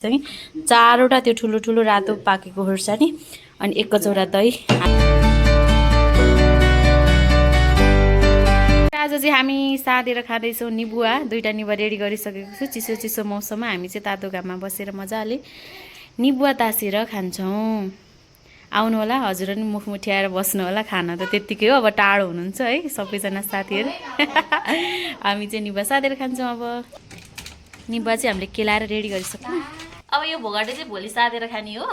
चाहिँ 4वटा त्यो ठुलो ठुलो रातो पाकेको खुर्सानी अनि 1 कचौरा दही। आज चाहिँ हामी सादेर खाँदैछौँ निबुवा। 2टा निबुवा रेडी गरिसकेको छु। चिसो चिसो मौसममा हामी चाहिँ तातो घाममा बसेर मजाले निबुवा तासेर खान्छौँ। आउनु होला हजुर नि मुख मुठ्याएर बस्नु होला। खाना त त्यतिकै हो, अब टाढो हुनुहुन्छ है सबैजना साथीहरू। हामी चाहिँ निबुवा सादेर खान्छौँ। अब निबुवा चाहिँ हामीले केलाएर रेडी गरिसक्यौँ। अब यो भोगाटे चाहिँ भोलि सादेर खाने हो।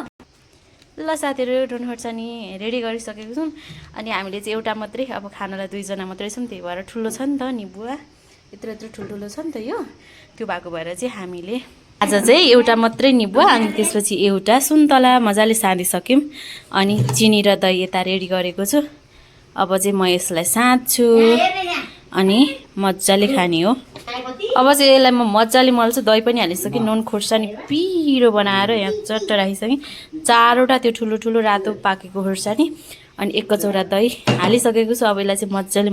ल साथीहरू ढुन खोर्सानी रेडी गरिसकेको छौँ। अनि हामीले चाहिँ एउटा मात्रै, अब खानलाई 2 जना मात्रै छौँ, त्यही भएर ठुलो छ नि त निबुवा, यत्रो यत्रो ठुल्ठुलो छ नि त यो। त्यो भएको भएर चाहिँ हामीले आज चाहिँ एउटा मात्रै निबुवा अनि त्यसपछि एउटा सुन्तला मजाले सादिसक्यौँ। अनि चिनी र दही यता रेडी गरेको छु। अब चाहिँ म यसलाई साद्छु अनि मजाले खाने हो। अब चाहिँ यसलाई म मजाले मल्छु। दही पनि हालिसकेँ, नुन खोर्सानी पिरो बनाएर यहाँ चट्ट राखिसकेँ। 4वटा त्यो ठुलो ठुलो रातो पाकेको खोर्सानी अनि 1 कचौरा दही हालिसकेको छु। अब यसलाई चाहिँ मजाले